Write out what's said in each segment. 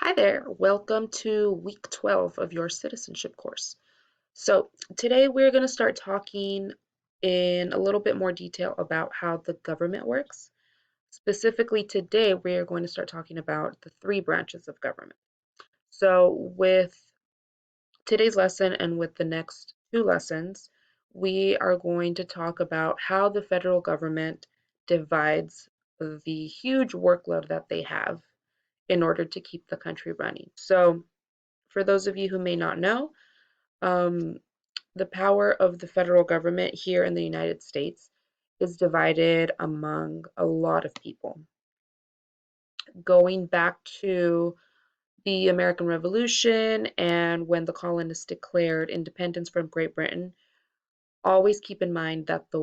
Hi there, welcome to week 12 of your citizenship course. So, today we're going to start talking in a little bit more detail about how the government works. Specifically, today we're going to start talking about the three branches of government. So, with today's lesson and with the next two lessons, we are going to talk about how the federal government divides the huge workload that they have in order to keep the country running. So, for those of you who may not know, um, the power of the federal government here in the United States is divided among a lot of people. Going back to the American Revolution and when the colonists declared independence from Great Britain, always keep in mind that the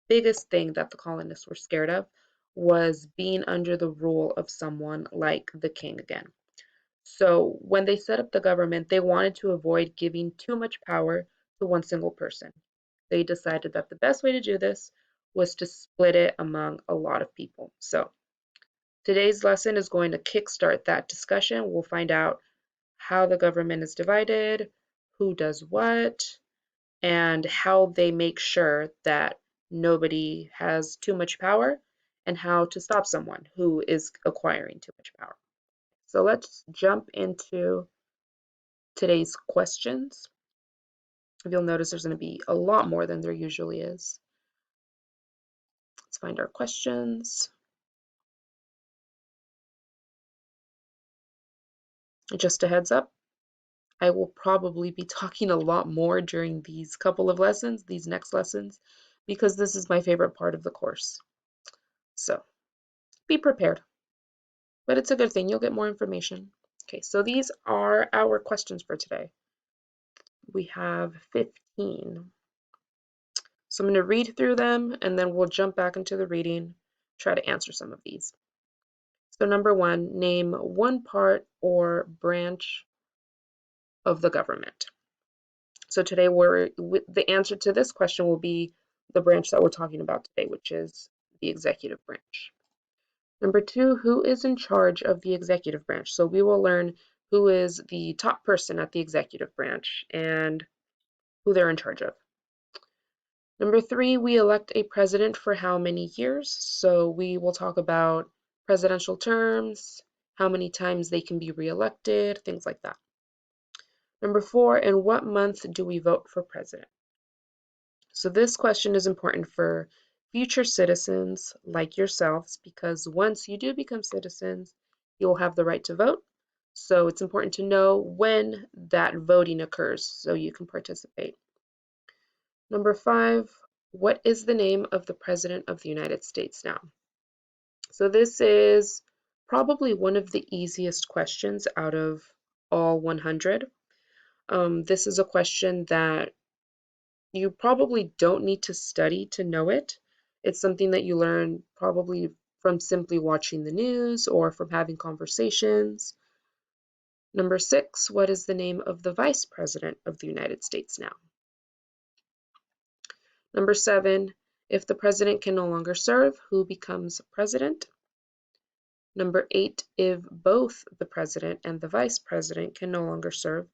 biggest thing that the colonists were scared of was being under the rule of someone like the king again. So when they set up the government, they wanted to avoid giving too much power to one single person. They decided that the best way to do this was to split it among a lot of people. So today's lesson is going to kickstart that discussion. We'll find out how the government is divided, who does what, and how they make sure that nobody has too much power and how to stop someone who is acquiring too much power. So let's jump into today's questions. You'll notice there's going to be a lot more than there usually is. Let's find our questions. Just a heads up, I will probably be talking a lot more during these couple of lessons, these next lessons, because this is my favorite part of the course. So be prepared, but it's a good thing. You'll get more information. Okay, so these are our questions for today. We have 15. So I'm going to read through them and then we'll jump back into the reading, try to answer some of these. So number one, name one part or branch of the government. So today the answer to this question will be the branch that we're talking about today, which is the executive branch. Number two, who is in charge of the executive branch? So we will learn who is the top person at the executive branch and who they're in charge of. Number three, we elect a president for how many years? So we will talk about presidential terms, how many times they can be reelected, things like that. Number four, in what month do we vote for president? So this question is important for future citizens like yourselves because once you do become citizens, you'll have the right to vote. So it's important to know when that voting occurs so you can participate. Number five, what is the name of the President of the United States now? So this is probably one of the easiest questions out of all 100. This is a question that you probably don't need to study to know it. It's something that you learn probably from simply watching the news or from having conversations. Number six, what is the name of the Vice President of the United States now? Number seven, if the president can no longer serve, who becomes president? Number eight, if both the president and the vice president can no longer serve,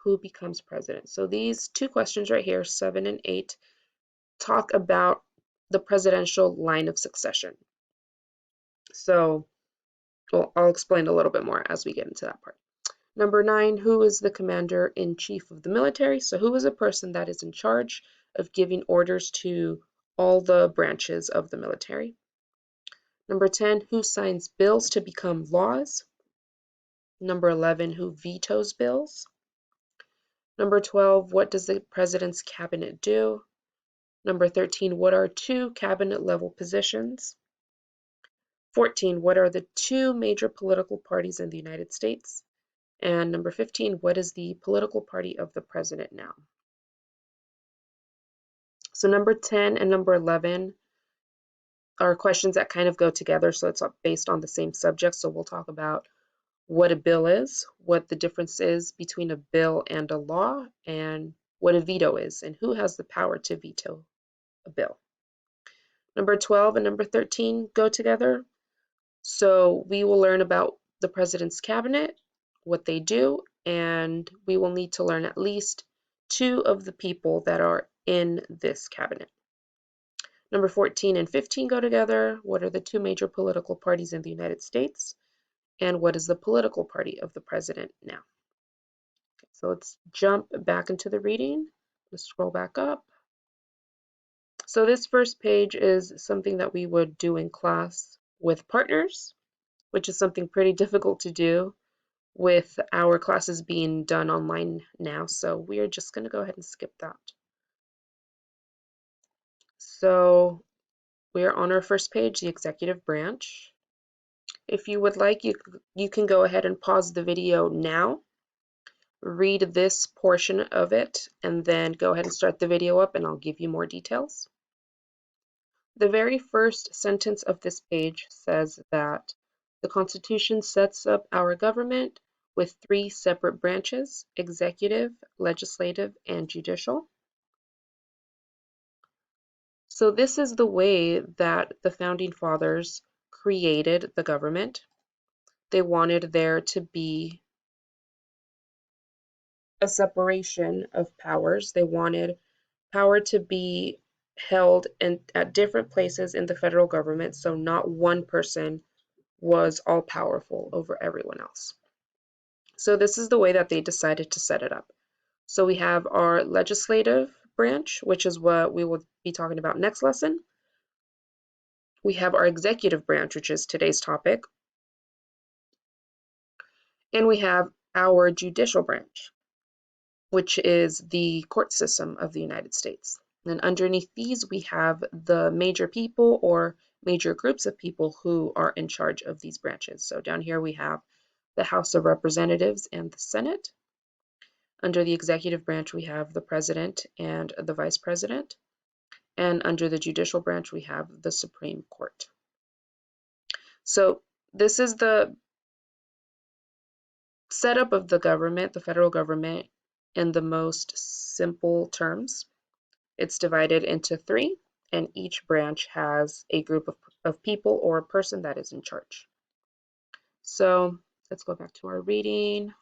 who becomes president? So these two questions right here, 7 and 8, talk about the presidential line of succession. So I'll explain a little bit more as we get into that part. Number 9, who is the commander-in-chief of the military? So who is a person that is in charge of giving orders to all the branches of the military? Number 10, who signs bills to become laws? Number 11, who vetoes bills? Number 12, what does the president's cabinet do? Number 13, what are two cabinet level positions? 14, what are the two major political parties in the United States? And number 15, what is the political party of the president now? So number 10 and number 11 are questions that kind of go together, so it's based on the same subject. So we'll talk about what a bill is, what the difference is between a bill and a law, and what a veto is, and who has the power to veto a bill. Number 12 and number 13 go together. So we will learn about the president's cabinet, what they do, and we will need to learn at least 2 of the people that are in this cabinet. Number 14 and 15 go together. What are the 2 major political parties in the United States? And what is the political party of the president now? Okay, so let's jump back into the reading. Let's scroll back up. So this first page is something that we would do in class with partners, which is something pretty difficult to do with our classes being done online now. So we are just going to go ahead and skip that. So we are on our first page, the executive branch. If you would like, you can go ahead and pause the video now, read this portion of it, and then go ahead and start the video up and I'll give you more details. The very first sentence of this page says that the Constitution sets up our government with 3 separate branches: executive, legislative, and judicial. So this is the way that the Founding Fathers created the government. They wanted there to be a separation of powers. They wanted power to be held at different places in the federal government, so not one person was all powerful over everyone else. So this is the way that they decided to set it up. So we have our legislative branch, which is what we will be talking about next lesson. We have our executive branch, which is today's topic. And we have our judicial branch, which is the court system of the United States. And underneath these, we have the major people or major groups of people who are in charge of these branches. So down here we have the House of Representatives and the Senate. Under the executive branch, we have the president and the vice president. And under the judicial branch, we have the Supreme Court. So this is the setup of the government, the federal government, in the most simple terms. It's divided into 3, and each branch has a group of people or a person that is in charge. So let's go back to our reading.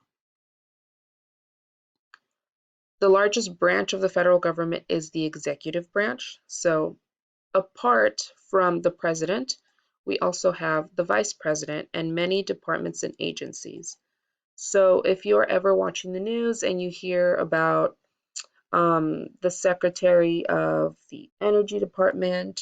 The largest branch of the federal government is the executive branch. So apart from the president, we also have the vice president and many departments and agencies. So if you're ever watching the news and you hear about the Secretary of the Energy Department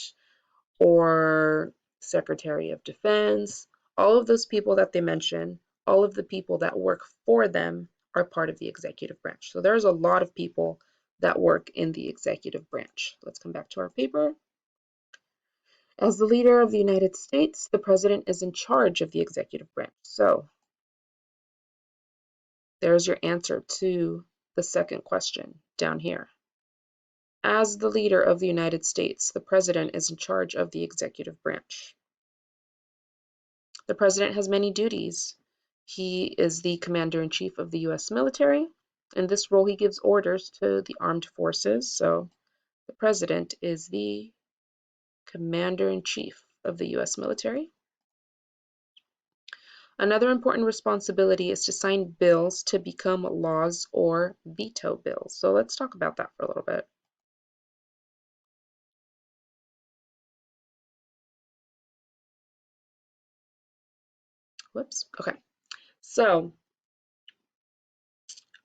or Secretary of Defense, all of those people that they mention, all of the people that work for them are part of the executive branch. So there's a lot of people that work in the executive branch. Let's come back to our paper. As the leader of the United States, the president is in charge of the executive branch. So there's your answer to the second question down here. As the leader of the United States, the president is in charge of the executive branch. The president has many duties. He is the commander-in-chief of the U.S. military. In this role, he gives orders to the armed forces. So the president is the commander-in-chief of the U.S. military. Another important responsibility is to sign bills to become laws or veto bills. So let's talk about that for a little bit. Whoops. Okay. So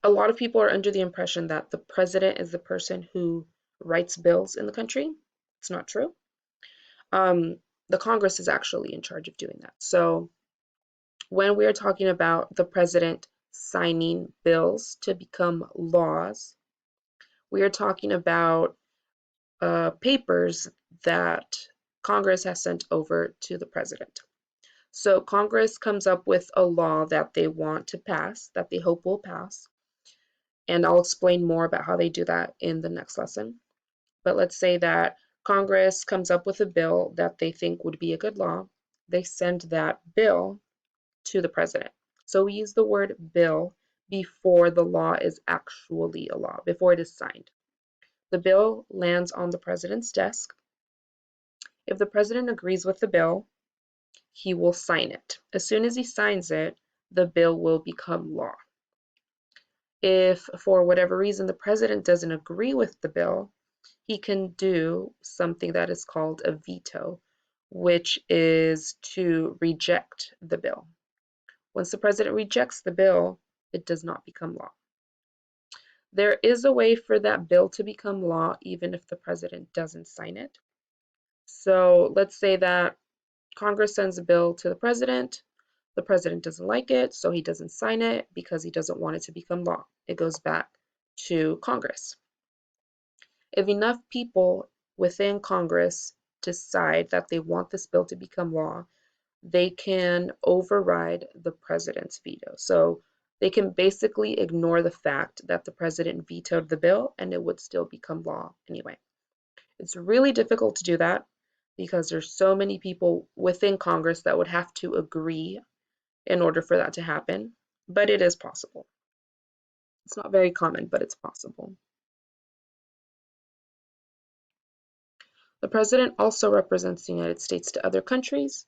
a lot of people are under the impression that the president is the person who writes bills in the country. It's not true. The Congress is actually in charge of doing that. So when we are talking about the president signing bills to become laws, we are talking about papers that Congress has sent over to the president. So Congress comes up with a law that they want to pass, that they hope will pass, and I'll explain more about how they do that in the next lesson. But let's say that Congress comes up with a bill that they think would be a good law. They send that bill to the president. So we use the word bill before the law is actually a law, before it is signed. The bill lands on the president's desk. If the president agrees with the bill, he will sign it. As soon as he signs it, the bill will become law. If for whatever reason the president doesn't agree with the bill, he can do something that is called a veto, which is to reject the bill. Once the president rejects the bill, it does not become law. There is a way for that bill to become law even if the president doesn't sign it. So let's say that Congress sends a bill to the president doesn't like it, so he doesn't sign it because he doesn't want it to become law. It goes back to Congress. If enough people within Congress decide that they want this bill to become law, they can override the president's veto. So they can basically ignore the fact that the president vetoed the bill and it would still become law anyway. It's really difficult to do that because there's so many people within Congress that would have to agree in order for that to happen, but it is possible. It's not very common, but it's possible. The president also represents the United States to other countries.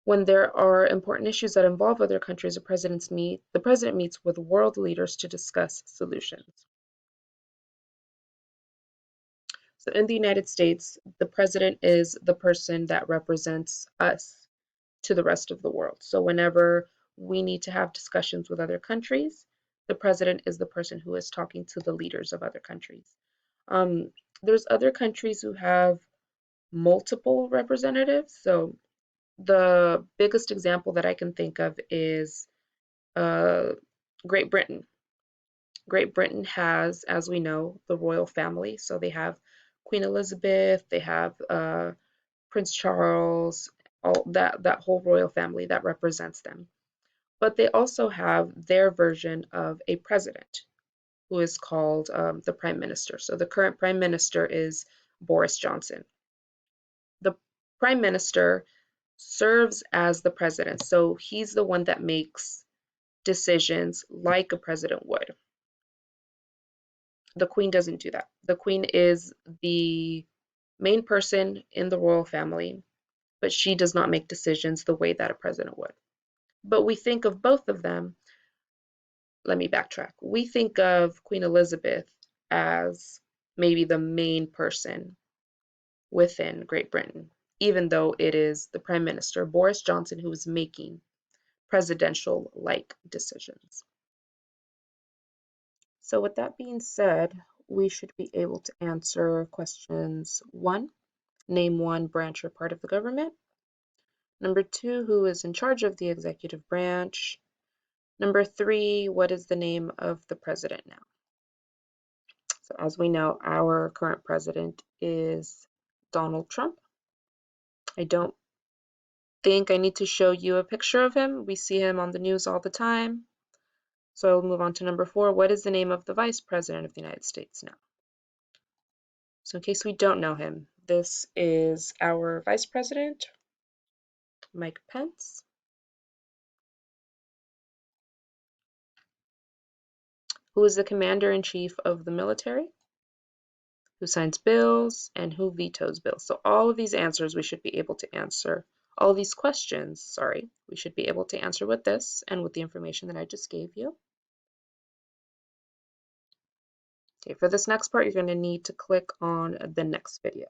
When there are important issues that involve other countries, the president meets with world leaders to discuss solutions. So in the United States, the president is the person that represents us to the rest of the world. So whenever we need to have discussions with other countries, the president is the person who is talking to the leaders of other countries. There's other countries who have multiple representatives. So the biggest example that I can think of is Great Britain. Great Britain has, as we know, the royal family. So they have Queen Elizabeth, they have Prince Charles, all that whole royal family that represents them. But they also have their version of a president who is called the Prime Minister. So the current Prime Minister is Boris Johnson. The Prime Minister serves as the president. So he's the one that makes decisions like a president would. The Queen doesn't do that. The Queen is the main person in the royal family, but she does not make decisions the way that a president would. But we think of both of them. Let me backtrack. We think of Queen Elizabeth as maybe the main person within Great Britain, even though it is the Prime Minister, Boris Johnson, who is making presidential-like decisions. So with that being said, we should be able to answer questions 1, name one branch or part of the government. Number 2, who is in charge of the executive branch? Number 3, what is the name of the president now? So as we know, our current president is Donald Trump. I don't think I need to show you a picture of him. We see him on the news all the time. So I'll move on to number 4. What is the name of the vice president of the United States now? So in case we don't know him, this is our vice president, Mike Pence. Who is the commander-in-chief of the military? Who signs bills and who vetoes bills? So all of these answers we should be able to answer. All of these questions, sorry, we should be able to answer with this and with the information that I just gave you. Okay, for this next part, you're going to need to click on the next video.